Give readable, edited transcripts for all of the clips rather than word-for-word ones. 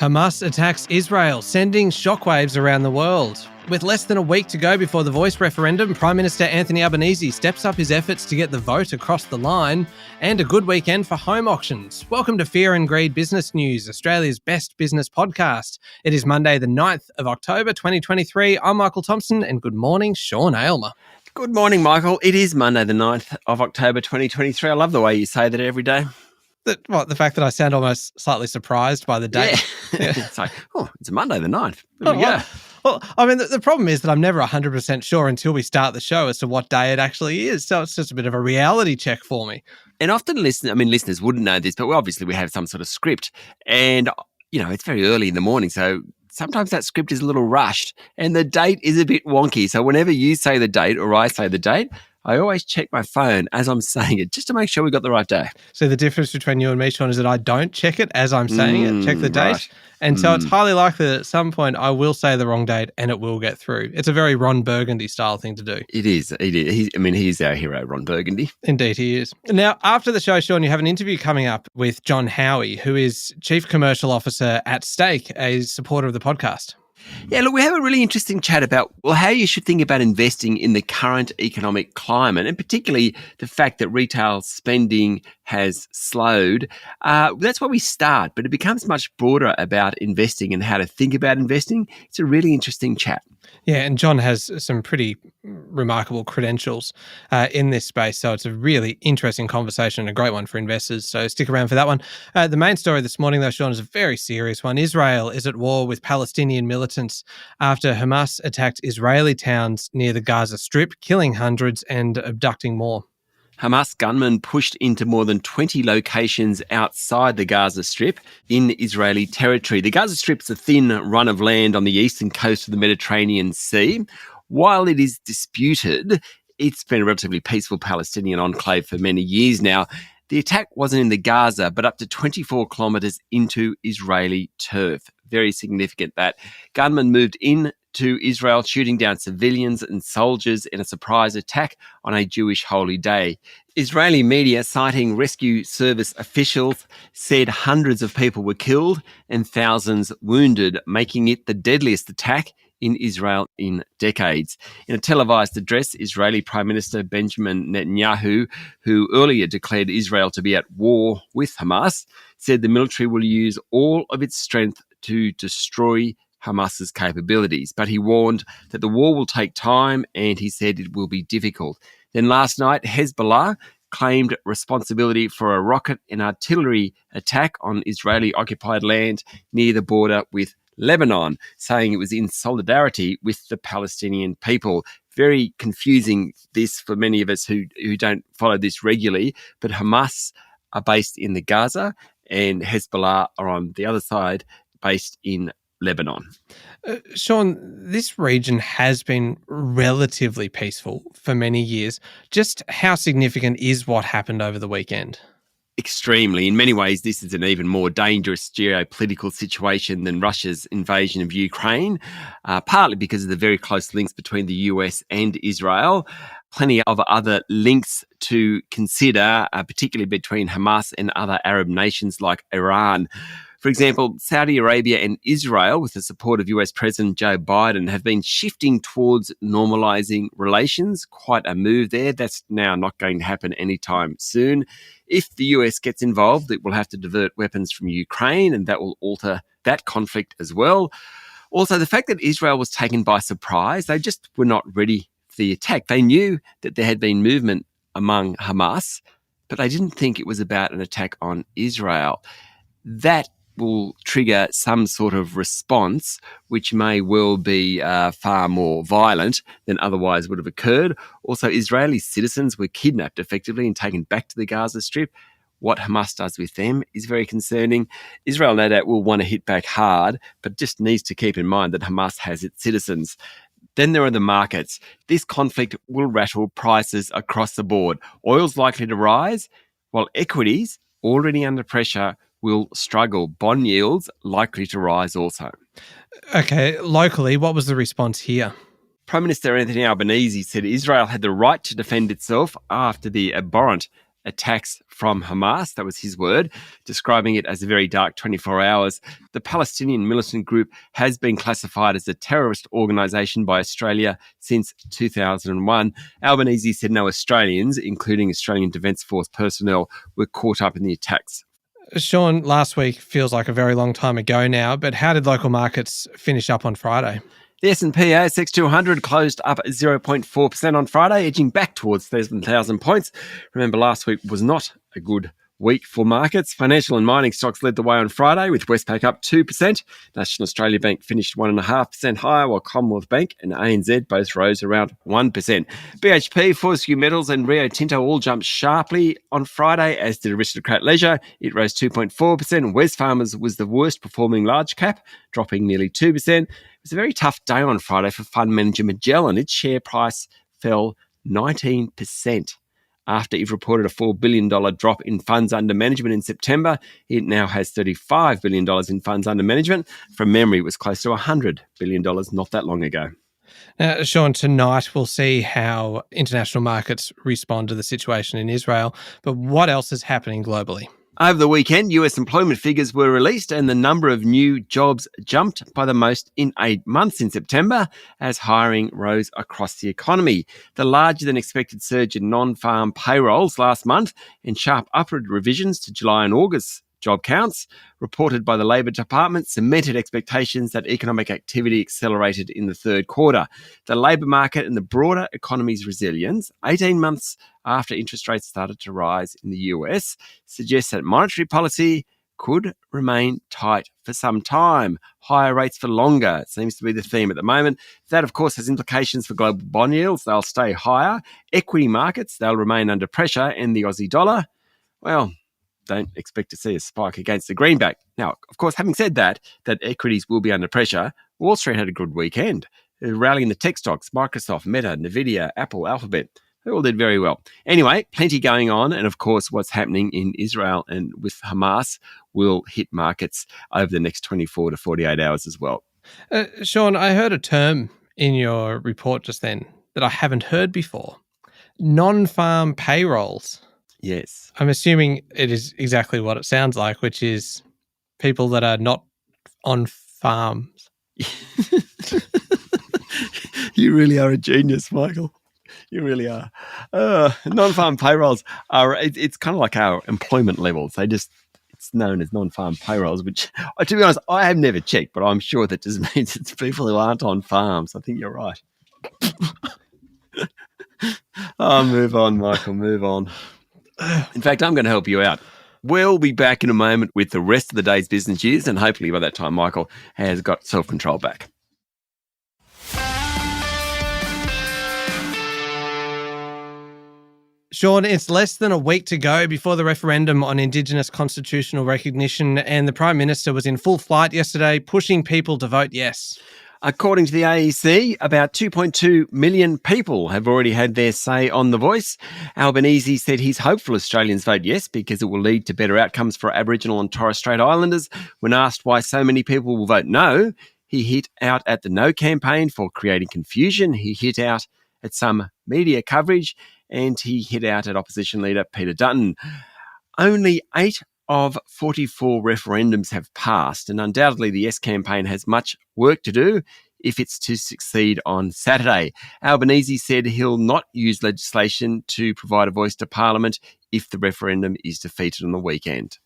Hamas attacks Israel, sending shockwaves around the world. With less than a week to go before the voice referendum, Prime Minister Anthony Albanese steps up his efforts to get the vote across the line, and a good weekend for home auctions. Welcome to Fear and Greed Business News, Australia's best business podcast. It is Monday the 9th of October 2023. I'm Michael Thompson, and good morning, Sean Aylmer. Good morning, Michael. It is Monday the 9th of October 2023. I love the way you say that every day. The fact that I sound almost slightly surprised by the date. Yeah. It's like, it's Monday the 9th. There we go. Well, I mean, the problem is that I'm never 100% sure until we start the show as to what day it actually is. So it's just a bit of a reality check for me. And often listeners wouldn't know this, but we have some sort of script. And, it's very early in the morning, so sometimes that script is a little rushed and the date is a bit wonky. So whenever you say the date or I say the date, I always check my phone as I'm saying it just to make sure we got the right day. So the difference between you and me, Sean, is that I don't check it as I'm saying it, check the date. Right. And so it's highly likely that at some point I will say the wrong date and it will get through. It's a very Ron Burgundy style thing to do. It is. He's our hero, Ron Burgundy. Indeed, he is. Now, after the show, Sean, you have an interview coming up with John Howie, who is Chief Commercial Officer at Stake, a supporter of the podcast. Yeah, look, we have a really interesting chat about, how you should think about investing in the current economic climate, and particularly the fact that retail spending has slowed. That's where we start, but it becomes much broader about investing and how to think about investing. It's a really interesting chat. Yeah, and John has some pretty remarkable credentials in this space, so it's a really interesting conversation and a great one for investors, so stick around for that one. The main story this morning, though, Sean, is a very serious one. Israel is at war with Palestinian militants after Hamas attacked Israeli towns near the Gaza Strip, killing hundreds and abducting more. Hamas gunmen pushed into more than 20 locations outside the Gaza Strip in Israeli territory. The Gaza Strip's a thin run of land on the eastern coast of the Mediterranean Sea. While it is disputed, it's been a relatively peaceful Palestinian enclave for many years now. The attack wasn't in the Gaza, but up to 24 kilometres into Israeli turf. Very significant that. Gunmen moved in to Israel, shooting down civilians and soldiers in a surprise attack on a Jewish holy day. Israeli media, citing rescue service officials, said hundreds of people were killed and thousands wounded, making it the deadliest attack in Israel in decades. In a televised address, Israeli Prime Minister Benjamin Netanyahu, who earlier declared Israel to be at war with Hamas, said the military will use all of its strength to destroy Hamas's capabilities. But he warned that the war will take time, and he said it will be difficult. Then last night, Hezbollah claimed responsibility for a rocket and artillery attack on Israeli-occupied land near the border with Lebanon, saying it was in solidarity with the Palestinian people. Very confusing, this, for many of us who don't follow this regularly, but Hamas are based in the Gaza and Hezbollah are on the other side, based in Lebanon. Sean, this region has been relatively peaceful for many years. Just how significant is what happened over the weekend? Extremely. In many ways, this is an even more dangerous geopolitical situation than Russia's invasion of Ukraine, partly because of the very close links between the US and Israel. Plenty of other links to consider, particularly between Hamas and other Arab nations like Iran. For example, Saudi Arabia and Israel, with the support of US President Joe Biden, have been shifting towards normalising relations. Quite a move there. That's now not going to happen anytime soon. If the US gets involved, it will have to divert weapons from Ukraine, and that will alter that conflict as well. Also, the fact that Israel was taken by surprise, they just were not ready for the attack. They knew that there had been movement among Hamas, but they didn't think it was about an attack on Israel. That will trigger some sort of response, which may well be far more violent than otherwise would have occurred. Also, Israeli citizens were kidnapped effectively and taken back to the Gaza Strip. What Hamas does with them is very concerning. Israel, no doubt, will want to hit back hard, but just needs to keep in mind that Hamas has its citizens. Then there are the markets. This conflict will rattle prices across the board. Oil's likely to rise, while equities, already under pressure, will struggle. Bond yields likely to rise also. Okay, locally, what was the response here? Prime Minister Anthony Albanese said Israel had the right to defend itself after the abhorrent attacks from Hamas. That was his word, describing it as a very dark 24 hours. The Palestinian militant group has been classified as a terrorist organisation by Australia since 2001. Albanese said no Australians, including Australian Defence Force personnel, were caught up in the attacks. Sean, last week feels like a very long time ago now, but how did local markets finish up on Friday? The S&P ASX 200 closed up 0.4% on Friday, edging back towards 7,000 points. Remember, last week was not a good week for markets. Financial and mining stocks led the way on Friday, with Westpac up 2%. National Australia Bank finished 1.5% higher, while Commonwealth Bank and ANZ both rose around 1%. BHP, Fortescue Metals and Rio Tinto all jumped sharply on Friday, as did Aristocrat Leisure. It rose 2.4%. Wesfarmers was the worst performing large cap, dropping nearly 2%. It was a very tough day on Friday for fund manager Magellan. Its share price fell 19%. After it reported a $4 billion drop in funds under management in September. It now has $35 billion in funds under management. From memory, it was close to $100 billion not that long ago. Now, Sean, tonight we'll see how international markets respond to the situation in Israel. But what else is happening globally? Over the weekend, US employment figures were released and the number of new jobs jumped by the most in 8 months in September as hiring rose across the economy. The larger than expected surge in non-farm payrolls last month and sharp upward revisions to July and August job counts reported by the Labor Department cemented expectations that economic activity accelerated in the third quarter. The labour market and the broader economy's resilience, 18 months after interest rates started to rise in the US, suggests that monetary policy could remain tight for some time. Higher rates for longer seems to be the theme at the moment. That, of course, has implications for global bond yields. They'll stay higher. Equity markets, they'll remain under pressure. And the Aussie dollar, well, don't expect to see a spike against the greenback. Now, of course, having said that equities will be under pressure, Wall Street had a good weekend. Rallying the tech stocks, Microsoft, Meta, Nvidia, Apple, Alphabet, they all did very well. Anyway, plenty going on. And of course, what's happening in Israel and with Hamas will hit markets over the next 24 to 48 hours as well. Sean, I heard a term in your report just then that I haven't heard before. Non-farm payrolls. Yes. I'm assuming it is exactly what it sounds like, which is people that are not on farms. You really are a genius, Michael. You really are. Non-farm payrolls are, it's kind of like our employment levels. It's known as non-farm payrolls, which, to be honest, I have never checked, but I'm sure that just means it's people who aren't on farms. I think you're right. Oh, move on, Michael, move on. In fact, I'm going to help you out. We'll be back in a moment with the rest of the day's business news, and hopefully by that time, Michael has got self-control back. Sean, it's less than a week to go before the referendum on Indigenous constitutional recognition, and the Prime Minister was in full flight yesterday, pushing people to vote yes. According to the AEC, about 2.2 million people have already had their say on the voice. Albanese said he's hopeful Australians vote yes because it will lead to better outcomes for Aboriginal and Torres Strait Islanders. When asked why so many people will vote no, he hit out at the No campaign for creating confusion. He hit out at some media coverage and he hit out at opposition leader Peter Dutton. Only 8 of 44 referendums have passed, and undoubtedly the Yes campaign has much work to do if it's to succeed on Saturday. Albanese said he'll not use legislation to provide a voice to Parliament if the referendum is defeated on the weekend.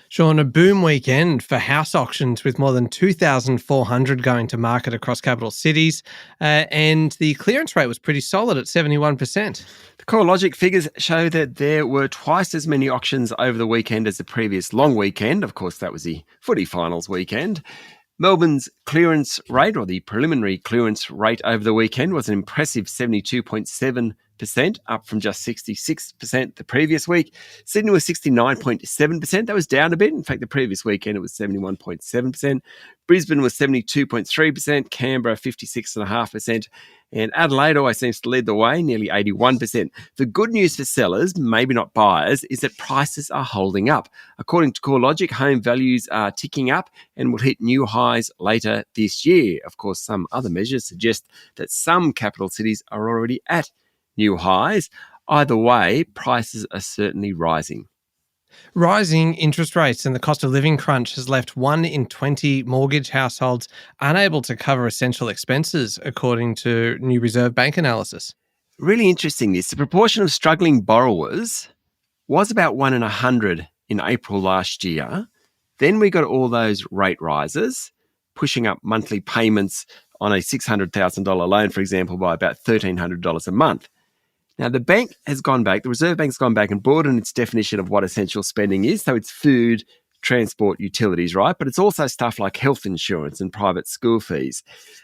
Sean, a boom weekend for house auctions with more than 2,400 going to market across capital cities, and the clearance rate was pretty solid at 71%. The CoreLogic figures show that there were twice as many auctions over the weekend as the previous long weekend. Of course, that was the footy finals weekend. Melbourne's clearance rate, or the preliminary clearance rate over the weekend, was an impressive 72.7%, up from just 66% the previous week. Sydney was 69.7%. That was down a bit. In fact, the previous weekend it was 71.7%. Brisbane was 72.3%. Canberra 56.5%. And Adelaide always seems to lead the way, nearly 81%. The good news for sellers, maybe not buyers, is that prices are holding up. According to CoreLogic, home values are ticking up and will hit new highs later this year. Of course, some other measures suggest that some capital cities are already at new highs. Either way, prices are certainly rising. Rising interest rates and the cost of living crunch has left 1 in 20 mortgage households unable to cover essential expenses, according to new Reserve Bank analysis. Really interesting this. The proportion of struggling borrowers was about 1 in 100 in April last year. Then we got all those rate rises, pushing up monthly payments on a $600,000 loan, for example, by about $1,300 a month. Now, the Reserve Bank's gone back and broadened its definition of what essential spending is. So it's food, transport, utilities, right? But it's also stuff like health insurance and private school fees.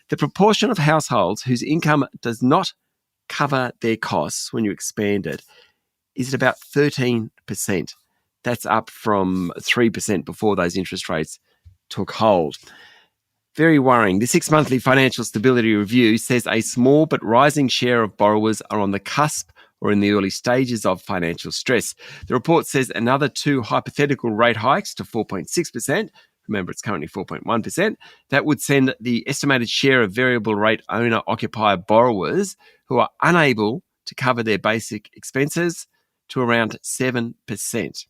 The proportion of households whose income does not cover their costs when you expand it is at about 13%. That's up from 3% before those interest rates took hold. Very worrying. The 6-monthly Financial Stability Review says a small but rising share of borrowers are on the cusp or in the early stages of financial stress. The report says another 2 hypothetical rate hikes to 4.6%, remember it's currently 4.1%, that would send the estimated share of variable rate owner-occupier borrowers who are unable to cover their basic expenses to around 7%.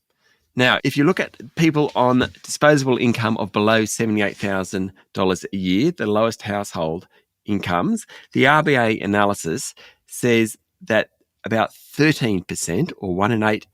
Now, if you look at people on disposable income of below $78,000 a year, the lowest household incomes, the RBA analysis says that about 13% or 1 in 8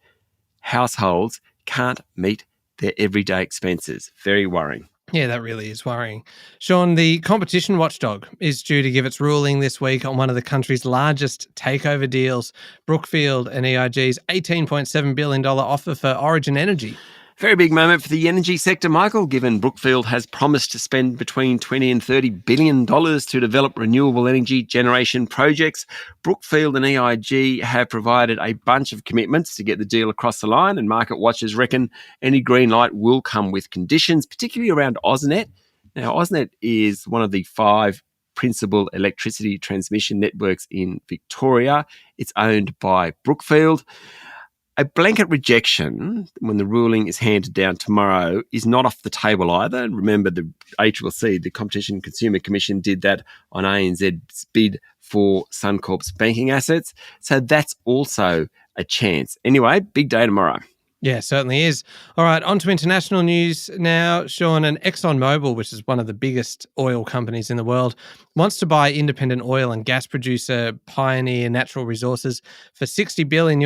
households can't meet their everyday expenses. Very worrying. Yeah, that really is worrying. Sean, the competition watchdog is due to give its ruling this week on one of the country's largest takeover deals, Brookfield and EIG's $18.7 billion offer for Origin Energy. Very big moment for the energy sector, Michael, given Brookfield has promised to spend between $20 and $30 billion to develop renewable energy generation projects. Brookfield and EIG have provided a bunch of commitments to get the deal across the line, and market watchers reckon any green light will come with conditions, particularly around AusNet. Now, AusNet is one of the 5 principal electricity transmission networks in Victoria. It's owned by Brookfield. A blanket rejection, when the ruling is handed down tomorrow, is not off the table either. Remember, the ACCC, the Competition and Consumer Commission, did that on ANZ's bid for Suncorp's banking assets. So that's also a chance. Anyway, big day tomorrow. Yeah, certainly is. All right, on to international news now. Sean, and Exxon Mobil, which is one of the biggest oil companies in the world, wants to buy independent oil and gas producer Pioneer Natural Resources for $60 billion,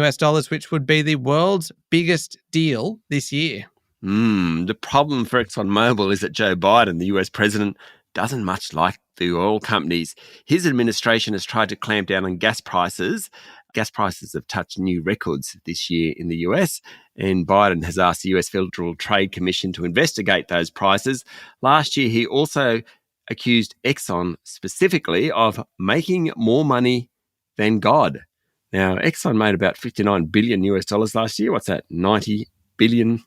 which would be the world's biggest deal this year. The problem for Exxon Mobil is that Joe Biden, the US president, doesn't much like the oil companies. His administration has tried to clamp down on gas prices. Gas prices have touched new records this year in the US, and Biden has asked the US Federal Trade Commission to investigate those prices. Last year, he also accused Exxon specifically of making more money than God. Now, Exxon made about $59 billion last year. What's that? 90 billion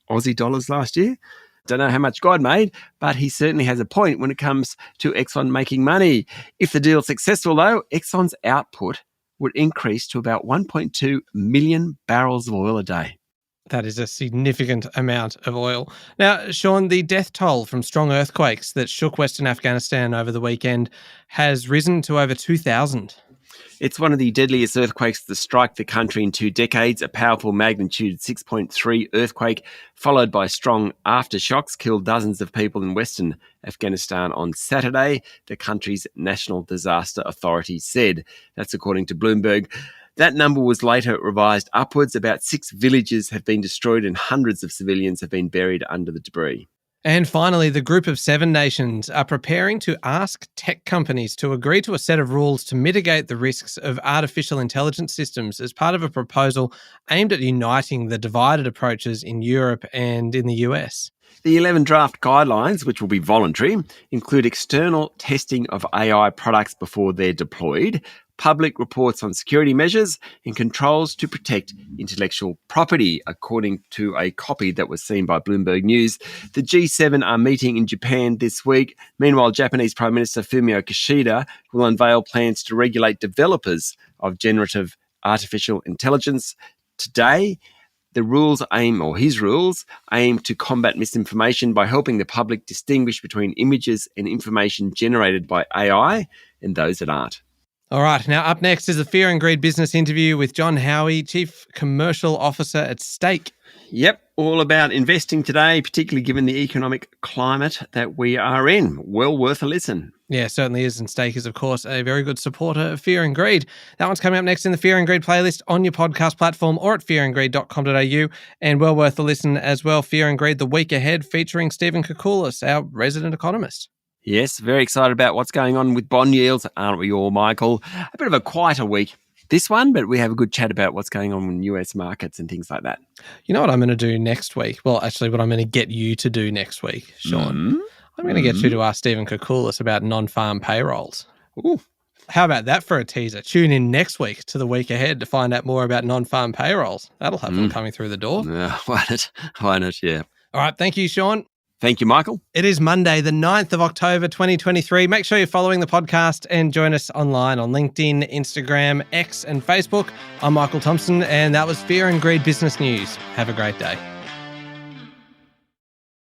Aussie dollars last year. Don't know how much God made, but he certainly has a point when it comes to Exxon making money. If the deal's successful, though, Exxon's output would increase to about 1.2 million barrels of oil a day. That is a significant amount of oil. Now, Sean, the death toll from strong earthquakes that shook Western Afghanistan over the weekend has risen to over 2,000. It's one of the deadliest earthquakes to strike the country in 2 decades. A powerful magnitude 6.3 earthquake, followed by strong aftershocks, killed dozens of people in Western Afghanistan on Saturday, the country's National Disaster Authority said. That's according to Bloomberg. That number was later revised upwards. About 6 villages have been destroyed and hundreds of civilians have been buried under the debris. And finally, the Group of 7 nations are preparing to ask tech companies to agree to a set of rules to mitigate the risks of artificial intelligence systems as part of a proposal aimed at uniting the divided approaches in Europe and in the US. The 11 draft guidelines, which will be voluntary, include external testing of AI products before they're deployed, public reports on security measures, and controls to protect intellectual property, according to a copy that was seen by Bloomberg News. The G7 are meeting in Japan this week. Meanwhile, Japanese Prime Minister Fumio Kishida will unveil plans to regulate developers of generative artificial intelligence today. His rules aim to combat misinformation by helping the public distinguish between images and information generated by AI and those that aren't. All right, now up next is a Fear and Greed business interview with John Howie, Chief Commercial Officer at Stake. Yep, all about investing today, particularly given the economic climate that we are in. Well worth a listen. Yeah, certainly is. And Stake is, of course, a very good supporter of Fear and Greed. That one's coming up next in the Fear and Greed playlist on your podcast platform or at fearandgreed.com.au. And well worth a listen as well. Fear and Greed the week ahead, featuring Stephen Koukoulas, our resident economist. Yes, very excited about what's going on with bond yields, aren't we all, Michael? A bit of a quieter week, this one, but we have a good chat about what's going on in US markets and things like that. You know what I'm going to do next week? Well, actually, what I'm going to get you to do next week, Sean. I'm going to get you to ask Stephen Koukoulas about non-farm payrolls. Ooh. How about that for a teaser? Tune in next week to the week ahead to find out more about non-farm payrolls. That'll have them coming through the door. Why not? Yeah. All right. Thank you, Sean. Thank you, Michael. It is Monday, the 9th of October, 2023. Make sure you're following the podcast and join us online on LinkedIn, Instagram, X, and Facebook. I'm Michael Thompson, and that was Fear and Greed Business News. Have a great day.